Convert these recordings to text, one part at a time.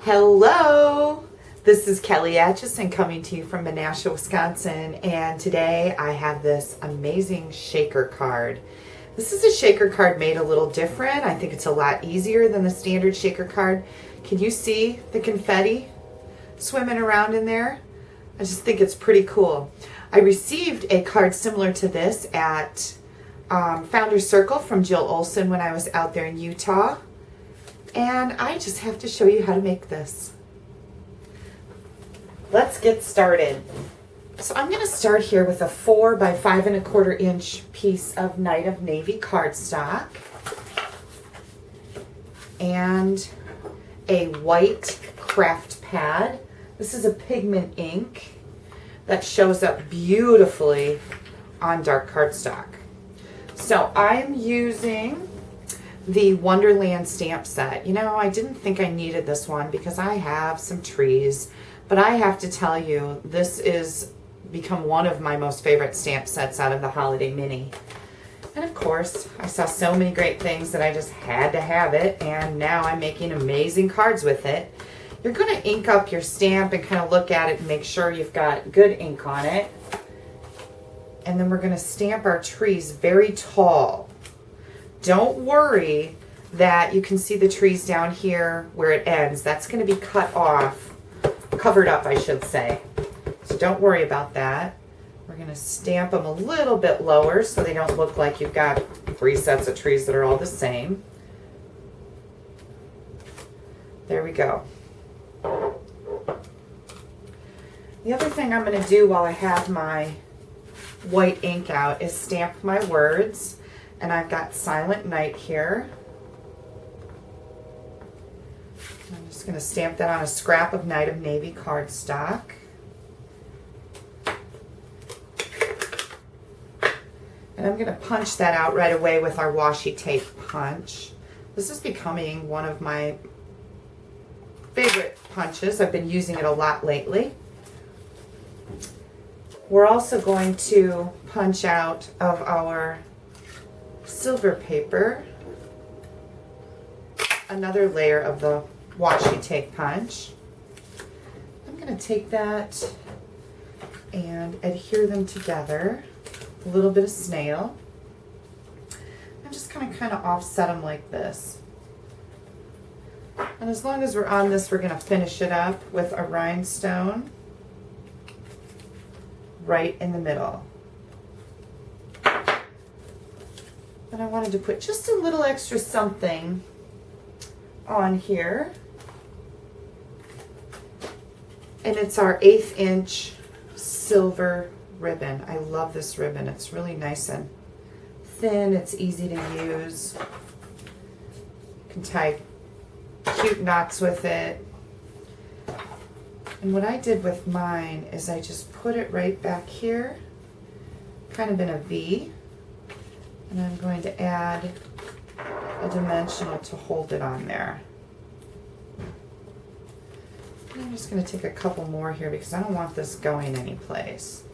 Hello, this is Kelly Atchison coming to you from Menasha, Wisconsin, and today I have this amazing shaker card. This is a shaker card made a little different. I think it's a lot easier than the standard shaker card. Can you see the confetti swimming around in there? I just think it's pretty cool. I received a card similar to this at Founder's Circle from Jill Olson when I was out there in Utah. And I just have to show you how to make this. Let's get started. So I'm going to start here with a 4 by 5 1/4 inch piece of Night of Navy cardstock and a white craft pad. This is a pigment ink that shows up beautifully on dark cardstock. So I'm using the Wonderland stamp set. You know, I didn't think I needed this one because I have some trees, but I have to tell you, this is become one of my most favorite stamp sets out of the Holiday Mini. And of course, I saw so many great things that I just had to have it, and now I'm making amazing cards with it. You're going to ink up your stamp and kind of look at it and make sure you've got good ink on it. And then we're going to stamp our trees very tall. Don't worry that you can see the trees down here where it ends. That's going to be cut off, covered up, I should say. So don't worry about that. We're going to stamp them a little bit lower so they don't look like you've got 3 sets of trees that are all the same. There we go. The other thing I'm going to do while I have my white ink out is stamp my words. And I've got Silent Night here. I'm just going to stamp that on a scrap of Night of Navy cardstock. And I'm going to punch that out right away with our washi tape punch. This is becoming one of my favorite punches. I've been using it a lot lately. We're also going to punch out of our silver paper another layer of the washi tape punch. I'm going to take that and adhere them together. A little bit of snail. I'm just going to kind of offset them like this. And as long as we're on this, we're going to finish it up with a rhinestone right in the middle. And I wanted to put just a little extra something on here. And it's our 1/8 inch silver ribbon. I love this ribbon. It's really nice and thin. It's easy to use. You can tie cute knots with it. And what I did with mine is I just put it right back here, kind of in a V. And I'm going to add a dimensional to hold it on there. And I'm just going to take a couple more here because I don't want this going anyplace.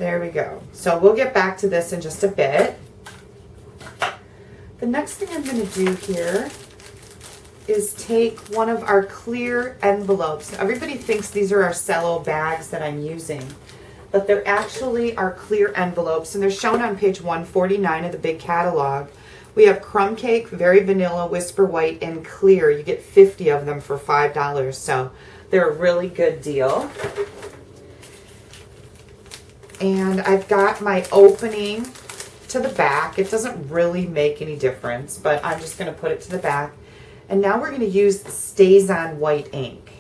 There we go. So we'll get back to this in just a bit. The next thing I'm going to do here is take one of our clear envelopes. Everybody thinks these are our cello bags that I'm using, but they're actually our clear envelopes, and they're shown on page 149 of the big catalog. We have Crumb Cake, Very Vanilla, Whisper White, and Clear. You get 50 of them for $5, so they're a really good deal. And I've got my opening to the back. It doesn't really make any difference, but I'm just going to put it to the back. And now we're going to use StazOn white ink.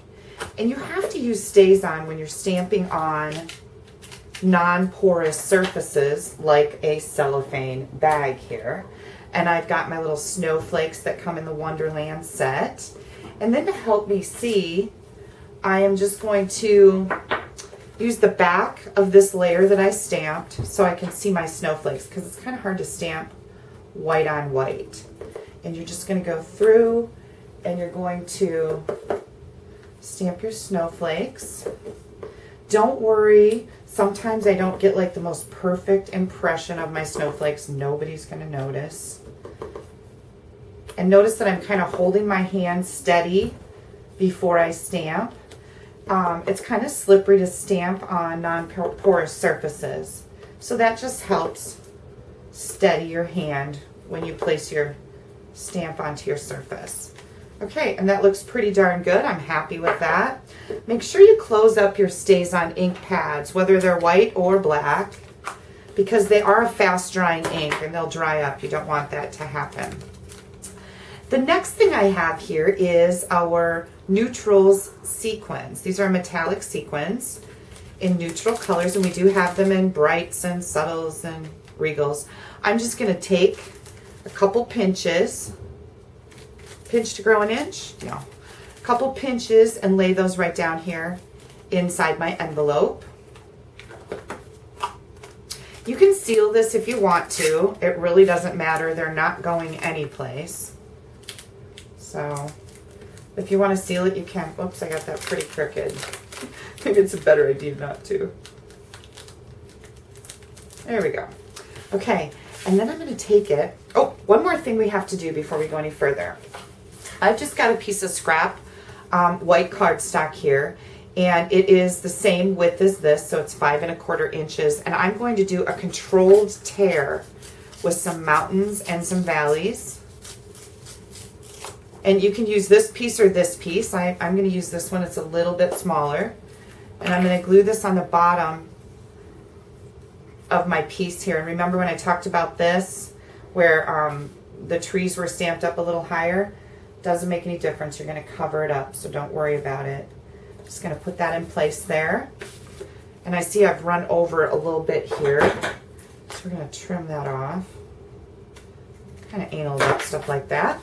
And you have to use StazOn when you're stamping on non-porous surfaces like a cellophane bag here. And I've got my little snowflakes that come in the Wonderland set. And then to help me see, I am just going to use the back of this layer that I stamped so I can see my snowflakes, because it's kind of hard to stamp white on white. And you're just going to go through and you're going to stamp your snowflakes. Don't worry, sometimes I don't get like the most perfect impression of my snowflakes. Nobody's going to notice. And notice that I'm kind of holding my hand steady before I stamp. It's kind of slippery to stamp on non-porous surfaces. So that just helps steady your hand when you place your stamp onto your surface. Okay, and that looks pretty darn good. I'm happy with that. Make sure you close up your StazOn ink pads, whether they're white or black, because they are a fast drying ink and they'll dry up. You don't want that to happen. The next thing I have here is our neutrals sequins. These are metallic sequins in neutral colors, and we do have them in brights and subtles and regals. I'm just going to take a couple pinches. Pinch to grow an inch? No. A couple pinches and lay those right down here inside my envelope. You can seal this if you want to. It really doesn't matter. They're not going anyplace. So if you want to seal it, you can. Oops, I got that pretty crooked. Maybe it's a better idea not to. There we go. Okay, and then I'm going to take it. Oh, one more thing we have to do before we go any further. I've just got a piece of scrap white cardstock here, and it is the same width as this, so it's 5 1/4 inches, and I'm going to do a controlled tear with some mountains and some valleys. And you can use this piece or this piece. I'm going to use this one. It's a little bit smaller, and I'm going to glue this on the bottom of my piece here. And remember when I talked about this, where the trees were stamped up a little higher? Doesn't make any difference. You're going to cover it up, so don't worry about it. Just going to put that in place there. And I see I've run over a little bit here, so we're going to trim that off. Kind of anal about stuff like that.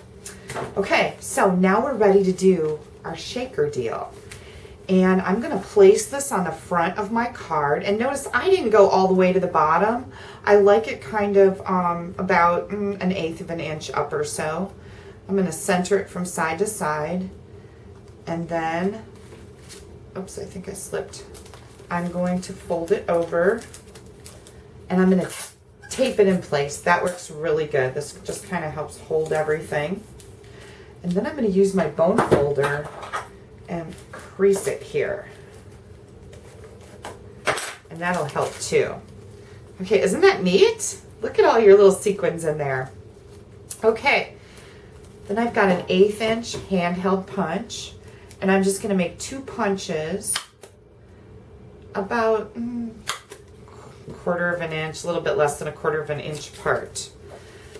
Okay, so now we're ready to do our shaker deal. And I'm going to place this on the front of my card. And notice I didn't go all the way to the bottom. I like it kind of about 1/8 of an inch up or so. I'm going to center it from side to side, and then, oops, I think I slipped. I'm going to fold it over, and I'm going to tape it in place. That works really good. This just kind of helps hold everything. And then I'm going to use my bone folder and crease it here. And that'll help too. Okay, isn't that neat? Look at all your little sequins in there. Okay. Then I've got an 1/8 inch handheld punch, and I'm just going to make 2 punches about 1/4 of an inch, a little bit less than 1/4 of an inch apart.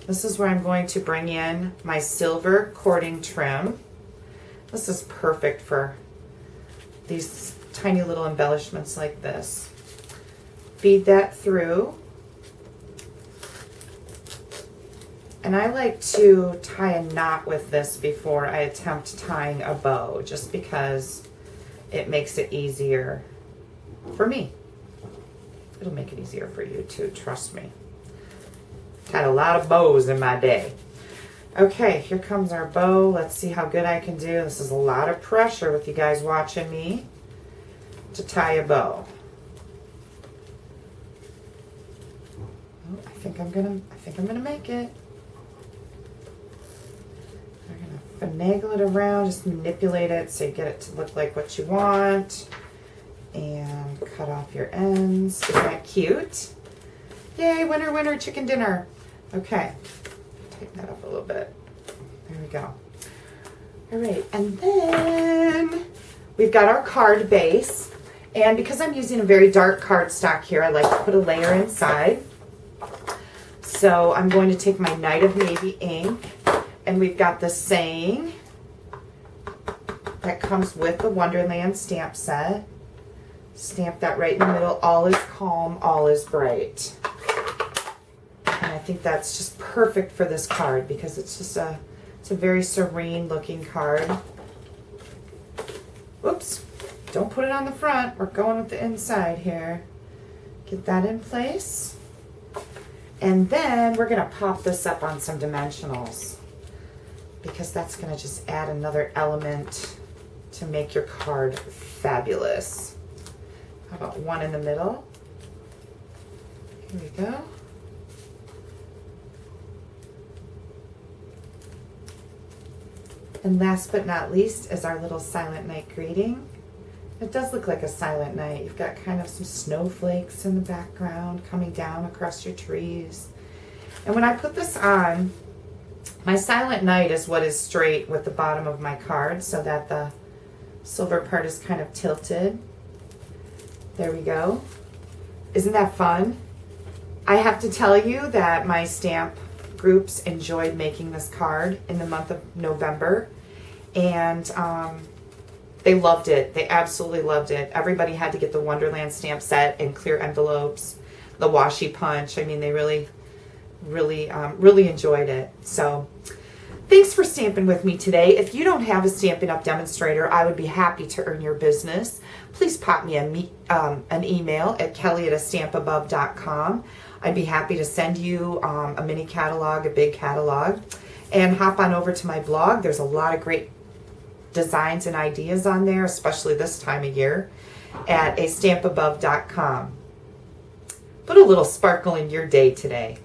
This is where I'm going to bring in my silver cording trim. This is perfect for these tiny little embellishments like this. Feed that through. And I like to tie a knot with this before I attempt tying a bow, just because it makes it easier for me. It'll make it easier for you too, trust me. Tied a lot of bows in my day. Okay, here comes our bow. Let's see how good I can do. This is a lot of pressure with you guys watching me to tie a bow. Oh, I think I'm gonna make it. Finagle it around, just manipulate it so you get it to look like what you want, and cut off your ends. Isn't that cute? Yay, winner, winner, chicken dinner. Okay, tighten that up a little bit. There we go. All right, and then we've got our card base, and because I'm using a very dark cardstock here, I like to put a layer inside. So I'm going to take my Night of Navy ink, and we've got the saying that comes with the Wonderland stamp set. Stamp that right in the middle. All is calm, all is bright. And I think that's just perfect for this card because it's just it's a very serene looking card. Whoops, don't put it on the front. We're going with the inside here. Get that in place. And then we're going to pop this up on some dimensionals, because that's going to just add another element to make your card fabulous. How about one in the middle? Here we go. And last but not least is our little Silent Night greeting. It does look like a silent night. You've got kind of some snowflakes in the background coming down across your trees. And when I put this on, my Silent Night is what is straight with the bottom of my card so that the silver part is kind of tilted. There we go. Isn't that fun? I have to tell you that my stamp groups enjoyed making this card in the month of November. And they loved it. They absolutely loved it. Everybody had to get the Wonderland stamp set in clear envelopes, the washi punch. I mean, they really enjoyed it. So thanks for stamping with me today. If you don't have a Stampin' Up! Demonstrator, I would be happy to earn your business. Please pop me an email at kelly@astampabove.com. I'd be happy to send you a mini catalog, a big catalog, and hop on over to my blog. There's a lot of great designs and ideas on there, especially this time of year, at astampabove.com. Put a little sparkle in your day today.